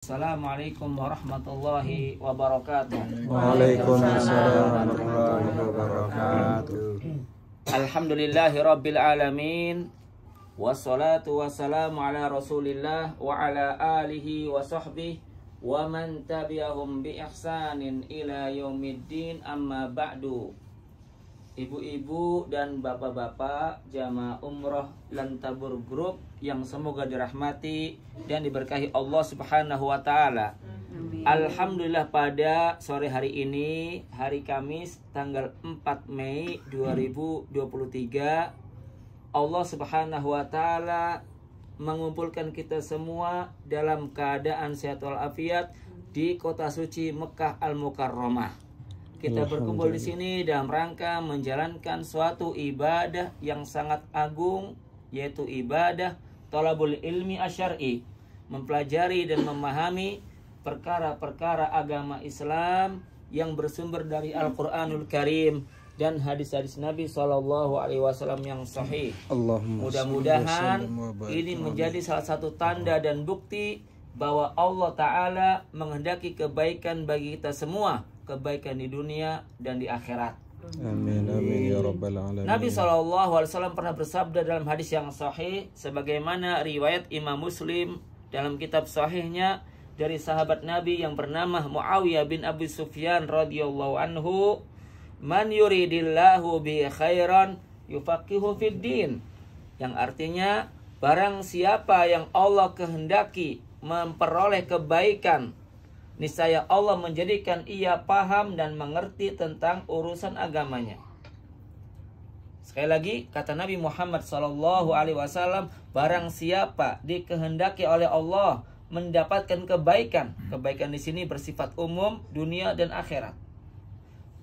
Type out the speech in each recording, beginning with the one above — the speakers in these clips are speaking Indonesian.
Assalamualaikum warahmatullahi wabarakatuh. Waalaikumsalam warahmatullahi wabarakatuh. Alhamdulillahi rabbil alamin. Wassalatu wassalamu ala rasulillah wa ala alihi wa sahbihi wa man tabi'ahum bi ihsanin ila yaumiddin, amma ba'du. Ibu-ibu dan bapak-bapak jamaah umroh Lantabur Group yang semoga dirahmati dan diberkahi Allah Subhanahu wa taala. Alhamdulillah, pada sore hari ini, hari Kamis tanggal 4 Mei 2023, Allah Subhanahu wa taala mengumpulkan kita semua dalam keadaan sehat walafiat di kota suci Mekah Al-Mukarramah. Kita berkumpul di sini dalam rangka menjalankan suatu ibadah yang sangat agung, yaitu ibadah thalabul ilmi asyar'i, mempelajari dan memahami perkara-perkara agama Islam yang bersumber dari Al-Quranul Karim dan hadis-hadis Nabi SAW yang sahih. Mudah-mudahan ini menjadi salah satu tanda dan bukti bahwa Allah Ta'ala menghendaki kebaikan bagi kita semua, kebaikan di dunia dan di akhirat. Amin amin ya rabbal alamin. Nabi SAW pernah bersabda dalam hadis yang sahih, sebagaimana riwayat Imam Muslim dalam kitab sahihnya dari sahabat Nabi yang bernama Muawiyah bin Abi Sufyan radhiyallahu anhu, "Man yuridillahu bi khairan yufaqihu fid din." Yang artinya, barang siapa yang Allah kehendaki memperoleh kebaikan, niscaya Allah menjadikan ia paham dan mengerti tentang urusan agamanya. Sekali lagi, kata Nabi Muhammad SAW, barang siapa dikehendaki oleh Allah mendapatkan kebaikan, kebaikan di sini bersifat umum, dunia dan akhirat,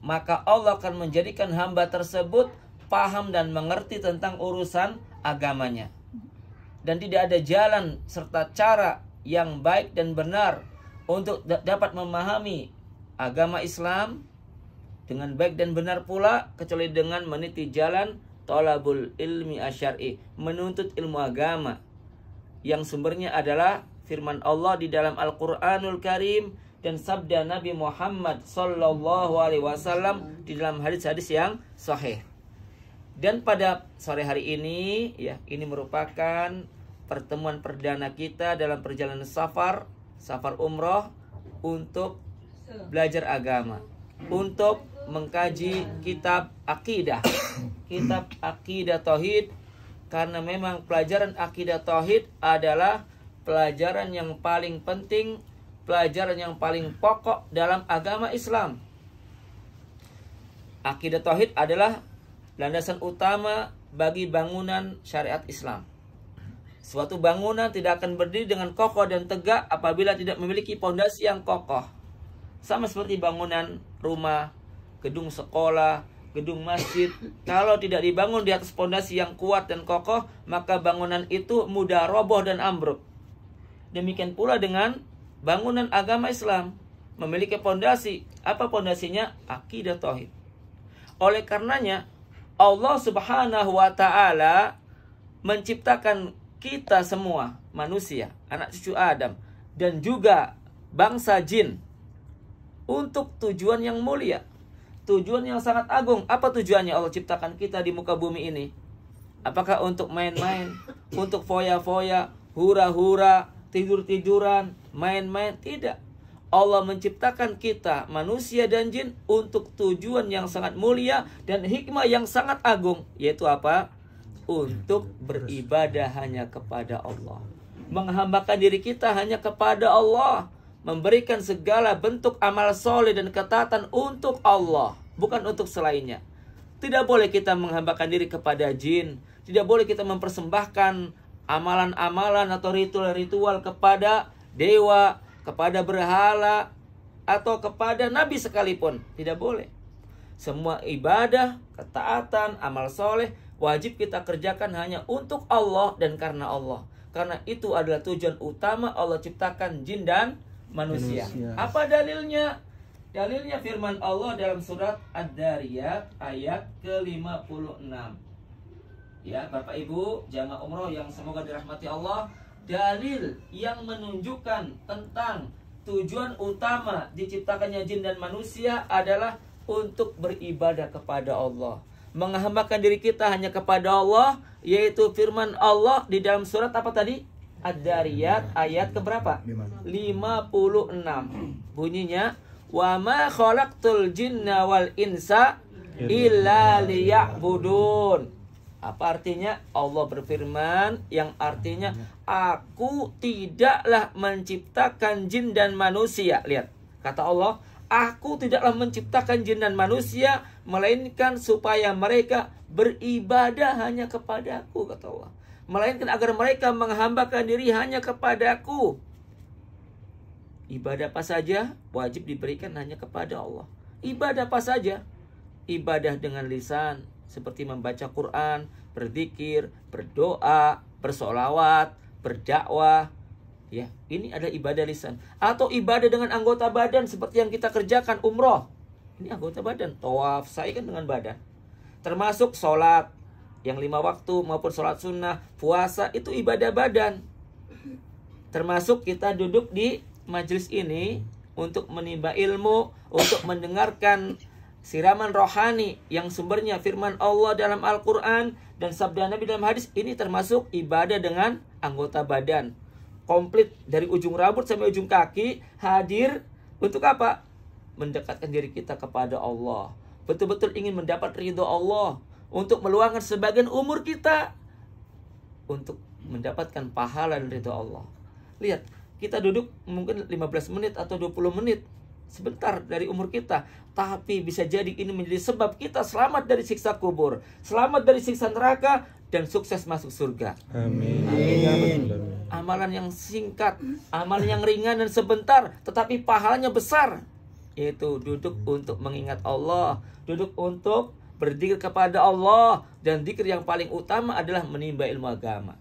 maka Allah akan menjadikan hamba tersebut paham dan mengerti tentang urusan agamanya. Dan tidak ada jalan serta cara yang baik dan benar untuk dapat memahami agama Islam dengan baik dan benar pula kecuali dengan meniti jalan thalabul ilmi asyar'i, menuntut ilmu agama yang sumbernya adalah firman Allah di dalam Al-Quranul Karim dan sabda Nabi Muhammad SAW di dalam hadis-hadis yang sahih. Dan pada sore hari ini, ya, ini merupakan pertemuan perdana kita dalam perjalanan safar umroh untuk belajar agama, untuk mengkaji kitab akidah, kitab akidah tauhid, karena memang pelajaran akidah tauhid adalah pelajaran yang paling penting, pelajaran yang paling pokok dalam agama Islam. Akidah tauhid adalah landasan utama bagi bangunan syariat Islam. Suatu bangunan tidak akan berdiri dengan kokoh dan tegak apabila tidak memiliki pondasi yang kokoh. Sama seperti bangunan rumah, gedung sekolah, gedung masjid. Kalau tidak dibangun di atas pondasi yang kuat dan kokoh, maka bangunan itu mudah roboh dan ambruk. Demikian pula dengan bangunan agama Islam, memiliki pondasi. Apa pondasinya? Akidah tauhid. Oleh karenanya, Allah Subhanahu wa taala menciptakan kita semua manusia, anak cucu Adam, dan juga bangsa jin untuk tujuan yang mulia, tujuan yang sangat agung. Apa tujuannya Allah ciptakan kita di muka bumi ini? Apakah untuk main-main, untuk foya-foya, hura-hura, tidur-tiduran, main-main? Tidak. Allah menciptakan kita manusia dan jin untuk tujuan yang sangat mulia dan hikmah yang sangat agung, yaitu apa? Untuk beribadah hanya kepada Allah, menghambakan diri kita hanya kepada Allah, memberikan segala bentuk amal soleh dan ketaatan untuk Allah, bukan untuk selainnya. Tidak boleh kita menghambakan diri kepada jin, tidak boleh kita mempersembahkan amalan-amalan atau ritual-ritual kepada dewa, kepada berhala, atau kepada nabi sekalipun. Tidak boleh. Semua ibadah, ketaatan, amal soleh wajib kita kerjakan hanya untuk Allah dan karena Allah. Karena itu adalah tujuan utama Allah ciptakan jin dan manusia. Apa dalilnya? Dalilnya firman Allah dalam surat Ad-Dariyat ayat ke-56. Ya, Bapak Ibu jamaah umroh yang semoga dirahmati Allah, dalil yang menunjukkan tentang tujuan utama diciptakannya jin dan manusia adalah untuk beribadah kepada Allah, menghambakan diri kita hanya kepada Allah, yaitu firman Allah di dalam surat apa tadi? Ad-Dariyat ayat keberapa? 56. Bunyinya, wa ma khalaqtul jinna wal insa illa liya'budun. Apa artinya? Allah berfirman yang artinya, aku tidaklah menciptakan jin dan manusia. Lihat, kata Allah, aku tidaklah menciptakan jin dan manusia melainkan supaya mereka beribadah hanya kepadaku, kata Allah. Melainkan agar mereka menghambakan diri hanya kepadaku. Ibadah apa saja wajib diberikan hanya kepada Allah. Ibadah apa saja? Ibadah dengan lisan, seperti membaca Quran, berzikir, berdoa, bersolawat, berdakwah. Ya, ini adalah ibadah lisan. Atau ibadah dengan anggota badan seperti yang kita kerjakan umroh. Ini anggota badan. Tawaf, sa'i kan dengan badan. Termasuk sholat yang 5 waktu maupun sholat sunnah, puasa, itu ibadah badan. Termasuk kita duduk di majelis ini untuk menimba ilmu, untuk mendengarkan siraman rohani yang sumbernya firman Allah dalam Al-Quran dan sabda Nabi dalam hadis. Ini termasuk ibadah dengan anggota badan. Komplit dari ujung rambut sampai ujung kaki hadir untuk apa? Mendekatkan diri kita kepada Allah. Betul-betul ingin mendapat ridho Allah. Untuk meluangkan sebagian umur kita untuk mendapatkan pahala dan ridho Allah. Lihat, kita duduk mungkin 15 menit atau 20 menit. Sebentar dari umur kita. Tapi bisa jadi ini menjadi sebab kita selamat dari siksa kubur, selamat dari siksa neraka, dan sukses masuk surga. Amin. Amalan yang singkat, amalan yang ringan dan sebentar, tetapi pahalanya besar. Yaitu duduk untuk mengingat Allah, duduk untuk berzikir kepada Allah, dan zikir yang paling utama adalah menimba ilmu agama.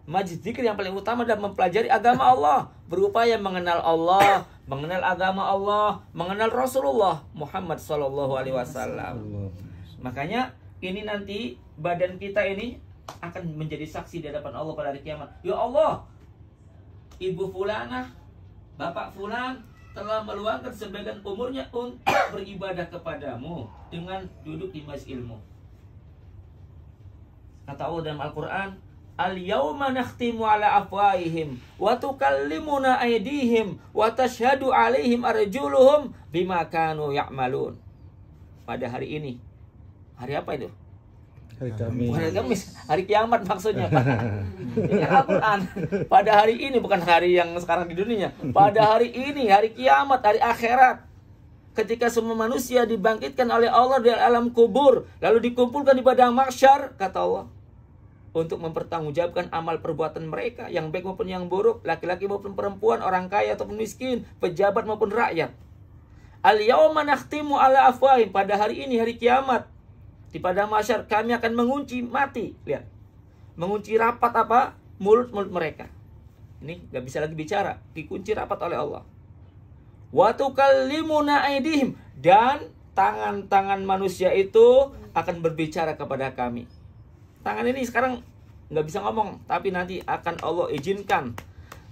Majlis zikir yang paling utama adalah mempelajari agama Allah, berupaya mengenal Allah, mengenal agama Allah, mengenal Rasulullah Muhammad SAW. Makanya ini nanti badan kita ini akan menjadi saksi di hadapan Allah pada hari kiamat. Ya Allah, Ibu Fulanah, Bapak Fulan telah meluangkan sebagian umurnya untuk beribadah kepadamu dengan duduk di majelis ilmu. Kata Allah dalam Al-Quran, Al-yawma nakhtimu ala afwahihim wa tukallimuna aydihim wa tashhadu alaihim arjuluhum bima kanu ya'malun. Pada hari ini. Hari apa itu? Hari Kamis. Hari Kamis, hari kiamat maksudnya, Pak. Ini Al-Quran. Pada hari ini, bukan hari yang sekarang di dunia. Pada hari ini, hari kiamat, hari akhirat. Ketika semua manusia dibangkitkan oleh Allah dari alam kubur, lalu dikumpulkan di padang mahsyar, kata Allah, untuk mempertanggungjawabkan amal perbuatan mereka, yang baik maupun yang buruk, laki-laki maupun perempuan, orang kaya ataupun miskin, pejabat maupun rakyat. Al-yawma nakhtimu ala afwahim. Pada hari ini, hari kiamat, di padang mahsyar kami akan mengunci mati. Lihat, mengunci rapat apa? Mulut-mulut mereka. Ini gak bisa lagi bicara, dikunci rapat oleh Allah. Wa tukallimuna aydihim, dan tangan-tangan manusia itu akan berbicara kepada kami. Tangan ini sekarang gak bisa ngomong, tapi nanti akan Allah izinkan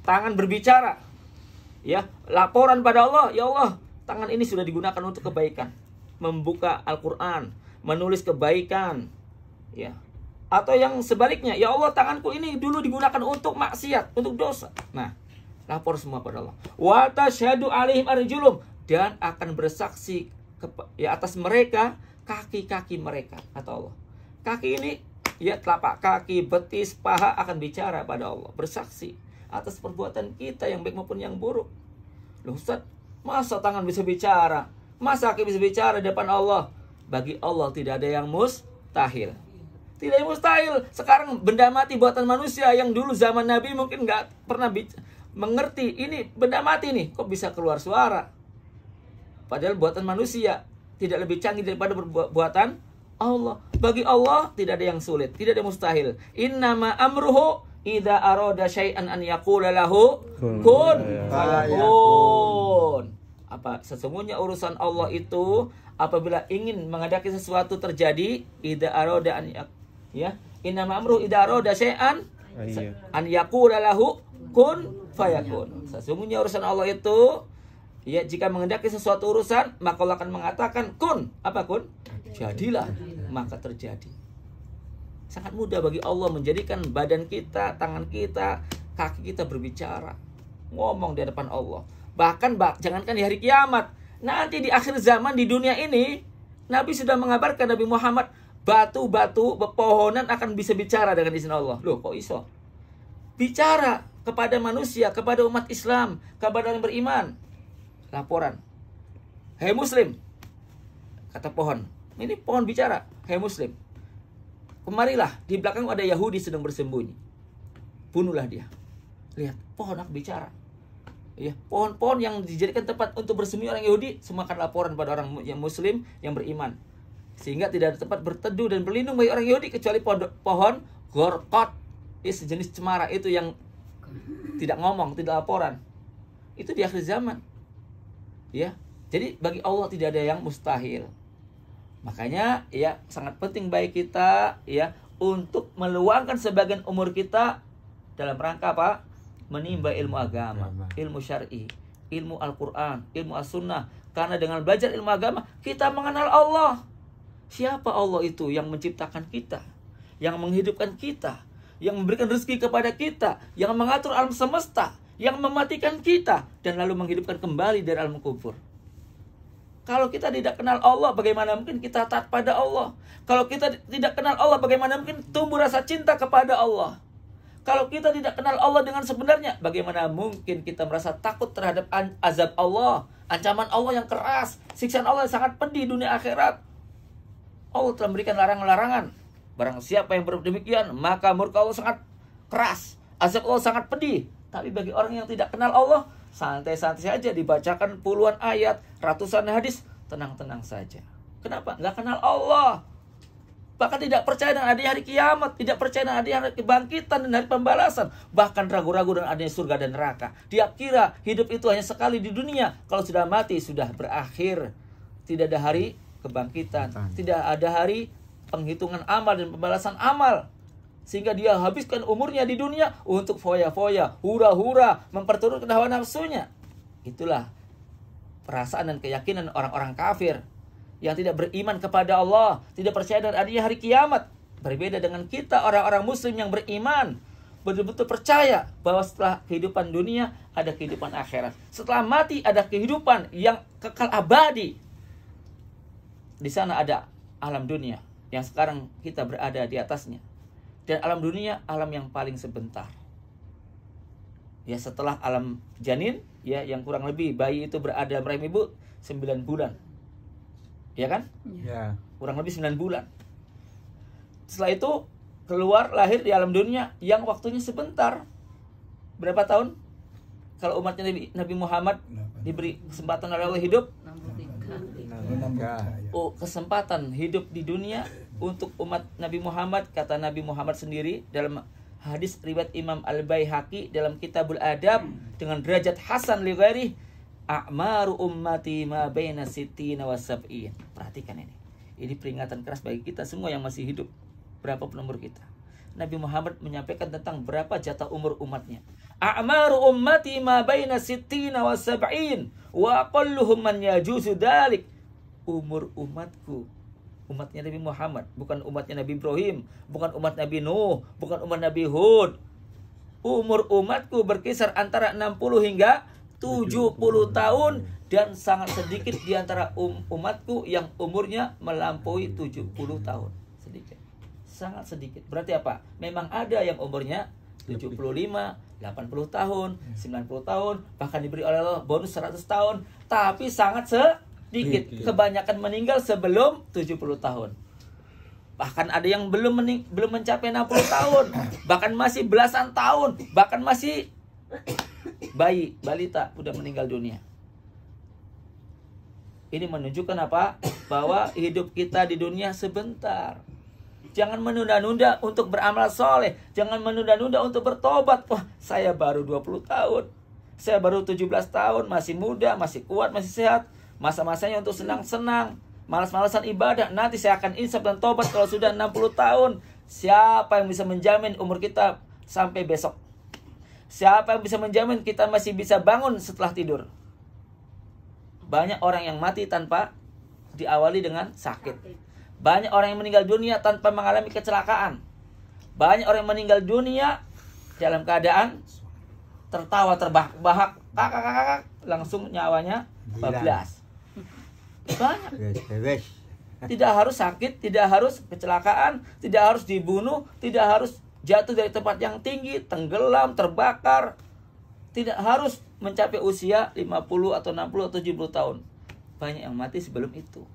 tangan berbicara. Ya, laporan pada Allah, ya Allah, tangan ini sudah digunakan untuk kebaikan, membuka Al-Quran, menulis kebaikan, ya. Atau yang sebaliknya, ya Allah, tanganku ini dulu digunakan untuk maksiat, untuk dosa. Nah, lapor semua pada Allah. Wa tasyhadu alaihim arjulum, dan akan bersaksi atas mereka kaki-kaki mereka, kata Allah. Kaki ini, ya, telapak kaki, betis, paha akan bicara pada Allah, bersaksi atas perbuatan kita yang baik maupun yang buruk. Loh Ustaz, masa tangan bisa bicara? Masa kaki bisa bicara di depan Allah? Bagi Allah tidak ada yang mustahil. Tidak yang mustahil. Sekarang benda mati buatan manusia yang dulu zaman Nabi mungkin nggak pernah mengerti. Ini benda mati nih, kok bisa keluar suara? Padahal buatan manusia tidak lebih canggih daripada buatan Allah. Bagi Allah tidak ada yang sulit, tidak ada yang mustahil. Innama amruhu idza arada syai'an an yaqula lahu kun fayakun. Apa sesungguhnya urusan Allah itu apabila ingin mengadakan sesuatu terjadi, idza arada an, ya, innama amruhu idza arada syai'an Iya. An yaqula lahu kun fayakun. Sesungguhnya urusan Allah itu, ya, jika menghendaki sesuatu urusan, maka Allah akan mengatakan kun. Apa kun? Jadilah, maka terjadi. Sangat mudah bagi Allah menjadikan badan kita, tangan kita, kaki kita berbicara, ngomong di hadapan Allah. Bahkan jangankan di hari kiamat, nanti di akhir zaman di dunia ini, Nabi sudah mengabarkan, Nabi Muhammad, batu-batu, pepohonan akan bisa bicara dengan izin Allah. Loh, kok iso? Bicara kepada manusia, kepada umat Islam, kepada orang beriman. Laporan. Hei Muslim, kata pohon. Ini pohon bicara. Hei Muslim, kemarilah, di belakang ada Yahudi sedang bersembunyi. Bunuhlah dia. Lihat, pohon aku bicara. Ya, pohon-pohon yang dijadikan tempat untuk bersembunyi orang Yahudi semua akan laporan pada orang yang Muslim yang beriman. Sehingga tidak ada tempat berteduh dan berlindung bagi orang Yahudi kecuali pohon gorkot. Sejenis cemara itu yang tidak ngomong, tidak laporan. Itu di akhir zaman. Ya. Jadi bagi Allah tidak ada yang mustahil. Makanya ya sangat penting bagi kita ya untuk meluangkan sebagian umur kita dalam rangka apa? Menimba ilmu agama, ilmu syar'i, ilmu Al-Qur'an, ilmu As-Sunnah. Karena dengan belajar ilmu agama kita mengenal Allah. Siapa Allah itu yang menciptakan kita, yang menghidupkan kita, yang memberikan rezeki kepada kita, yang mengatur alam semesta, yang mematikan kita dan lalu menghidupkan kembali dari alam kubur. Kalau kita tidak kenal Allah, bagaimana mungkin kita taat pada Allah? Kalau kita tidak kenal Allah, bagaimana mungkin tumbuh rasa cinta kepada Allah? Kalau kita tidak kenal Allah dengan sebenarnya, bagaimana mungkin kita merasa takut terhadap azab Allah, ancaman Allah yang keras, siksaan Allah yang sangat pedih dunia akhirat? Allah telah memberikan larangan-larangan. Barang siapa yang berbuat demikian, maka murka Allah sangat keras, azab Allah sangat pedih. Tapi bagi orang yang tidak kenal Allah, santai-santai saja dibacakan puluhan ayat, ratusan hadis, tenang-tenang saja. Kenapa? Nggak kenal Allah. Bahkan tidak percaya dengan adanya hari kiamat, tidak percaya dengan adanya hari kebangkitan dan hari pembalasan. Bahkan ragu-ragu dengan adanya surga dan neraka. Dia kira hidup itu hanya sekali di dunia. Kalau sudah mati, sudah berakhir. Tidak ada hari kebangkitan. Tidak ada hari penghitungan amal dan pembalasan amal. Sehingga dia habiskan umurnya di dunia untuk foya-foya, hura-hura, memperturutkan hawa nafsunya. Itulah perasaan dan keyakinan orang-orang kafir yang tidak beriman kepada Allah, tidak percaya dengan adanya hari kiamat. Berbeda dengan kita orang-orang muslim yang beriman, betul-betul percaya bahwa setelah kehidupan dunia ada kehidupan akhirat. Setelah mati ada kehidupan yang kekal abadi. Di sana ada alam dunia yang sekarang kita berada di atasnya. Dan alam dunia alam yang paling sebentar. Ya, setelah alam janin, ya, yang kurang lebih bayi itu berada dalam rahim ibu 9 bulan. Ya kan? Ya. Kurang lebih 9 bulan. Setelah itu keluar lahir di alam dunia yang waktunya sebentar. Berapa tahun? Kalau umatnya Nabi Muhammad diberi kesempatan oleh Allah hidup, kesempatan hidup di dunia untuk umat Nabi Muhammad, kata Nabi Muhammad sendiri dalam hadis riwayat Imam Al-Baihaqi dalam Kitabul Adab dengan derajat hasan li ghairi, a'maru ummati ma baina sittina wa sab'in. Perhatikan ini. Ini peringatan keras bagi kita semua yang masih hidup, berapapun umur kita. Nabi Muhammad menyampaikan tentang berapa jatah umur umatnya. A'maru ummati ma baina sittina wa sab'in wa aqalluhum man yajuzu dalik. Umur umatku, umatnya Nabi Muhammad, bukan umatnya Nabi Ibrahim, bukan umat Nabi Nuh, bukan umat Nabi Hud. Umur umatku berkisar antara 60 hingga 70 tahun dan sangat sedikit di antara umatku yang umurnya melampaui 70 tahun. Sedikit. Sangat sedikit. Berarti apa? Memang ada yang umurnya 75, 80 tahun, 90 tahun, bahkan diberi oleh Allah bonus 100 tahun, tapi sangat sedikit. Kebanyakan meninggal sebelum 70 tahun. Bahkan ada yang belum mencapai 60 tahun, bahkan masih belasan tahun, bahkan masih bayi, balita udah meninggal dunia. Ini menunjukkan apa? Bahwa hidup kita di dunia sebentar. Jangan menunda-nunda untuk beramal soleh. Jangan menunda-nunda untuk bertobat. Wah, saya baru 20 tahun. Saya baru 17 tahun. Masih muda, masih kuat, masih sehat. Masa-masanya untuk senang-senang. Malas-malasan ibadah. Nanti saya akan insaf dan tobat kalau sudah 60 tahun. Siapa yang bisa menjamin umur kita sampai besok. Siapa yang bisa menjamin kita masih bisa bangun setelah tidur? Banyak orang yang mati tanpa diawali dengan sakit. Banyak orang yang meninggal dunia tanpa mengalami kecelakaan. Banyak orang yang meninggal dunia dalam keadaan tertawa terbahak-bahak, kakak, langsung nyawanya bablas. Banyak. Tidak harus sakit, tidak harus kecelakaan, tidak harus dibunuh, tidak harus jatuh dari tempat yang tinggi, tenggelam, terbakar. Tidak harus mencapai usia 50 atau 60 atau 70 tahun. Banyak yang mati sebelum itu.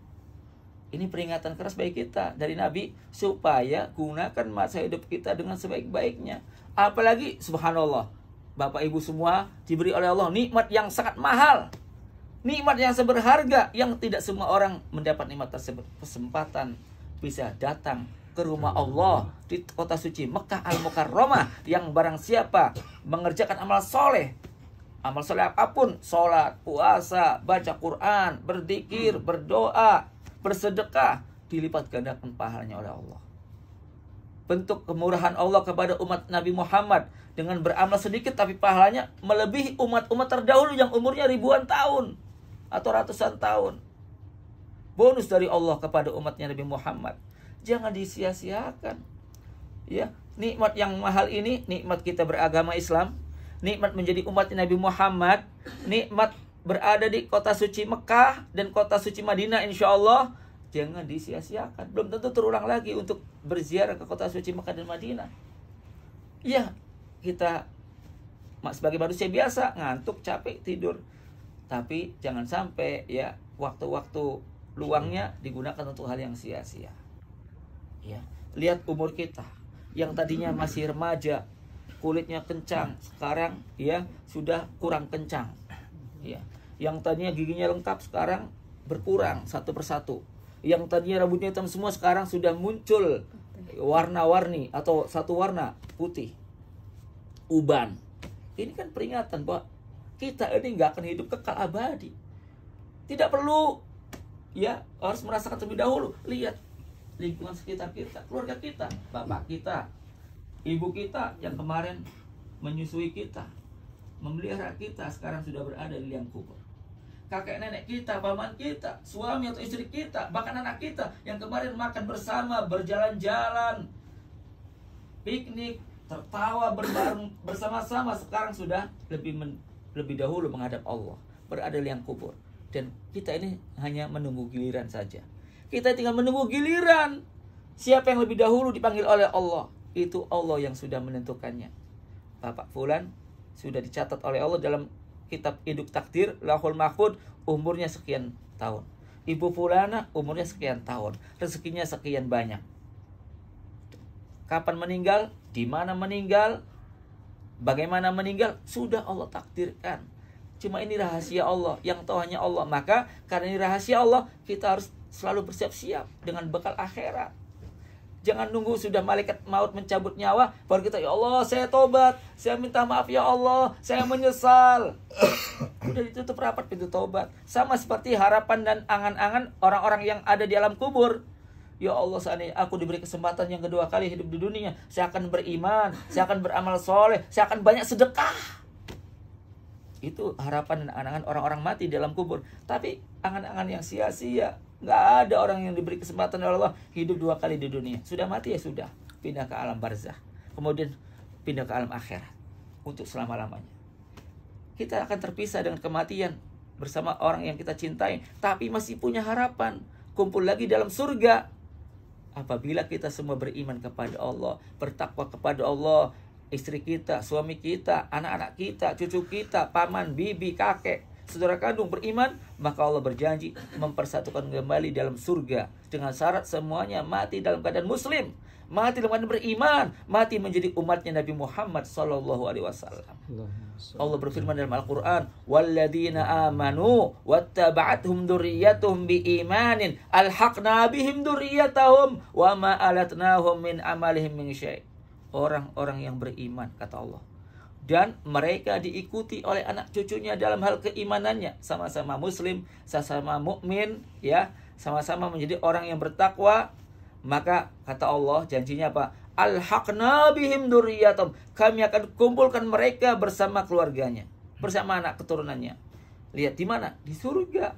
Ini peringatan keras bagi kita dari Nabi, supaya gunakan masa hidup kita dengan sebaik-baiknya. Apalagi subhanallah, Bapak Ibu semua diberi oleh Allah nikmat yang sangat mahal, nikmat yang seberharga, yang tidak semua orang mendapat nikmat tersebut. Kesempatan bisa datang ke rumah Allah di kota suci Mekah Al-Mukarramah, yang barang siapa mengerjakan amal soleh apapun, sholat, puasa, baca Quran, berzikir, berdoa, bersedekah, dilipat gandakan pahalanya oleh Allah. Bentuk kemurahan Allah kepada umat Nabi Muhammad dengan beramal sedikit tapi pahalanya melebihi umat-umat terdahulu yang umurnya ribuan tahun atau ratusan tahun. Bonus dari Allah kepada umatnya Nabi Muhammad. Jangan disia-siakan. Ya, nikmat yang mahal ini, nikmat kita beragama Islam, nikmat menjadi umat Nabi Muhammad, nikmat berada di kota suci Mekah dan kota suci Madinah, insya Allah jangan disia-siakan. Belum tentu terulang lagi untuk berziarah ke kota suci Mekah dan Madinah. Ya, kita sebagai manusia biasa ngantuk, capek, tidur. Tapi jangan sampai ya waktu-waktu luangnya digunakan untuk hal yang sia-sia. Ya, lihat umur kita yang tadinya masih remaja, kulitnya kencang, sekarang ya sudah kurang kencang. Ya, yang tadinya giginya lengkap sekarang berkurang satu persatu. Yang tadinya rambutnya hitam semua sekarang sudah muncul warna-warni atau satu warna putih, uban. Ini kan peringatan bahwa kita ini nggak akan hidup kekal abadi. Tidak perlu ya harus merasakan terlebih dahulu. Lihat lingkungan sekitar kita, keluarga kita, bapak kita, ibu kita yang kemarin menyusui kita, memelihara kita, sekarang sudah berada di liang kubur. Kakek nenek kita, paman kita, suami atau istri kita, bahkan anak kita yang kemarin makan bersama, berjalan-jalan, piknik, tertawa berbareng bersama-sama, sekarang sudah lebih dahulu menghadap Allah, berada di liang kubur. Dan kita ini hanya menunggu giliran saja. Kita tinggal menunggu giliran. Siapa yang lebih dahulu dipanggil oleh Allah, itu Allah yang sudah menentukannya. Bapak fulan sudah dicatat oleh Allah dalam kitab hidup takdir Lauhul Mahfuz, umurnya sekian tahun. Ibu fulana umurnya sekian tahun, rezekinya sekian banyak. Kapan meninggal, di mana meninggal, bagaimana meninggal, sudah Allah takdirkan. Cuma ini rahasia Allah, yang tahu hanya Allah. Maka karena ini rahasia Allah, kita harus selalu bersiap-siap dengan bekal akhirat. Jangan nunggu sudah malaikat maut mencabut nyawa baru kita, ya Allah saya tobat, saya minta maaf ya Allah, saya menyesal. Udah ditutup rapat pintu tobat. Sama seperti harapan dan angan-angan orang-orang yang ada di alam kubur. Ya Allah, seandainya aku diberi kesempatan yang kedua kali hidup di dunia, saya akan beriman, saya akan beramal soleh, saya akan banyak sedekah. Itu harapan dan angan-angan orang-orang mati di dalam kubur. Tapi angan-angan yang sia-sia. Nggak ada orang yang diberi kesempatan oleh Allah hidup dua kali di dunia. Sudah mati ya sudah, pindah ke alam barzah, kemudian pindah ke alam akhirat untuk selama-lamanya. Kita akan terpisah dengan kematian bersama orang yang kita cintai, tapi masih punya harapan kumpul lagi dalam surga apabila kita semua beriman kepada Allah, bertakwa kepada Allah. Istri kita, suami kita, anak-anak kita, cucu kita, paman, bibi, kakek, saudara kandung beriman, maka Allah berjanji mempersatukan kembali dalam surga dengan syarat semuanya mati dalam keadaan muslim, mati dalam keadaan beriman, mati menjadi umatnya Nabi Muhammad SAW. Allah berfirman dalam Al-Quran, walladzina amanu wattaba'athum dzurriyyatuhum biimanin alhaqna bihim dzurriyyatahum wa ma alatnahum min amalihim min syai'. Orang-orang yang beriman, kata Allah, dan mereka diikuti oleh anak cucunya dalam hal keimanannya, sama-sama muslim, sama-sama mukmin, ya, sama-sama menjadi orang yang bertakwa. Maka kata Allah, janjinya apa? alhaqna bihim dzurriyyatum, kami akan kumpulkan mereka bersama keluarganya, bersama anak keturunannya. Lihat di mana? Di surga.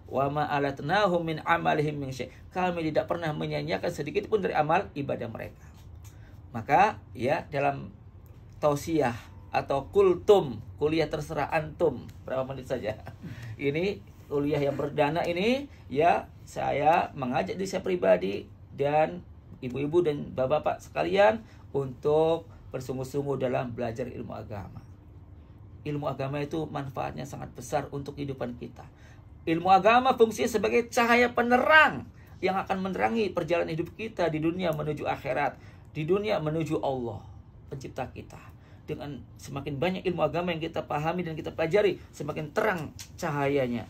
Wa ma alatnahum min amalihim min syai', kami tidak pernah menyanyiakan sedikit pun dari amal ibadah mereka. Maka ya, dalam tausiah atau kultum, kuliah terserah antum, berapa menit saja. Ini kuliah yang perdana ini ya, saya mengajak diri saya pribadi dan ibu-ibu dan bapak-bapak sekalian untuk bersungguh-sungguh dalam belajar ilmu agama. Ilmu agama itu manfaatnya sangat besar untuk kehidupan kita. Ilmu agama fungsinya sebagai cahaya penerang yang akan menerangi perjalanan hidup kita di dunia menuju akhirat, di dunia menuju Allah, pencipta kita. Dengan semakin banyak ilmu agama yang kita pahami dan kita pelajari, semakin terang cahayanya.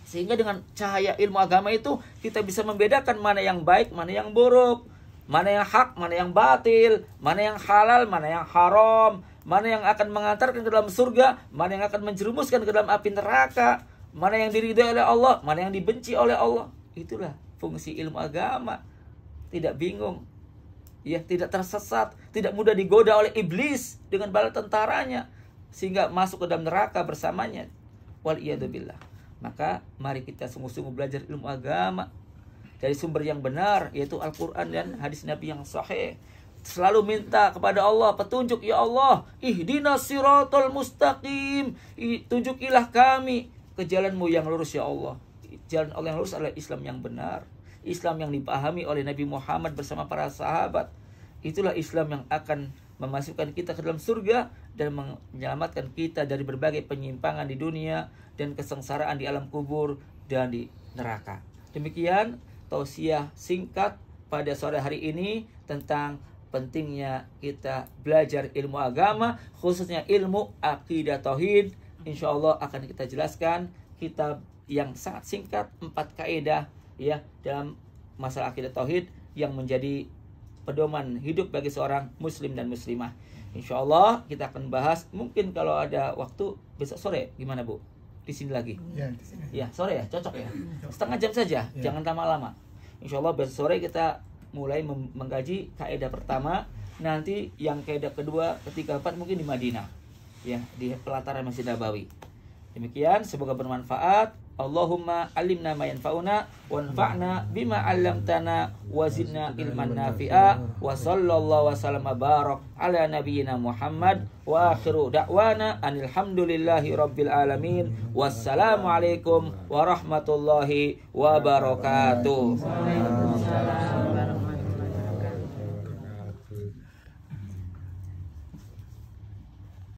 Sehingga dengan cahaya ilmu agama itu kita bisa membedakan mana yang baik, mana yang buruk, mana yang hak, mana yang batil, mana yang halal, mana yang haram, mana yang akan mengantarkan ke dalam surga, mana yang akan menjerumuskan ke dalam api neraka, mana yang diridhai oleh Allah, mana yang dibenci oleh Allah. Itulah fungsi ilmu agama. Tidak bingung, ya, tidak tersesat, tidak mudah digoda oleh iblis dengan bala tentaranya sehingga masuk ke dalam neraka bersamanya. Wal iyadzubillah. Maka mari kita sungguh-sungguh belajar ilmu agama dari sumber yang benar, yaitu Al-Quran dan hadis Nabi yang sahih. Selalu minta kepada Allah petunjuk, ya Allah, ihdinas siratal mustaqim, tunjukilah kami ke jalanmu yang lurus ya Allah. Jalan Allah yang lurus adalah Islam yang benar, Islam yang dipahami oleh Nabi Muhammad bersama para sahabat. Itulah Islam yang akan memasukkan kita ke dalam surga dan menyelamatkan kita dari berbagai penyimpangan di dunia dan kesengsaraan di alam kubur dan di neraka. Demikian tausiah singkat pada sore hari ini tentang pentingnya kita belajar ilmu agama, khususnya ilmu akidah tauhid. Insya Allah akan kita jelaskan kitab yang sangat singkat, 4 kaidah ya dalam masalah akidah tauhid yang menjadi pedoman hidup bagi seorang muslim dan muslimah. Insya Allah kita akan bahas, mungkin kalau ada waktu besok sore, gimana Bu? Di sini lagi? Ya, di sini. Ya, sore ya, cocok ya. Setengah jam saja, jangan lama-lama. Insya Allah besok sore kita mulai mengkaji kaidah pertama. Nanti yang kaidah kedua, ketiga, keempat mungkin di Madinah, ya, di pelataran Masjid Nabawi. Demikian, semoga bermanfaat. Allahumma alimna ma yanfa'una wanfa'na bima 'allamtana wa zidna ilman nafi'a wa sallallahu wa sallama barak ala nabiyyina Muhammad wa akhiru da'wana anil hamdulillahi rabbil alamin. Wassalamu alaikum warahmatullahi wabarakatuh.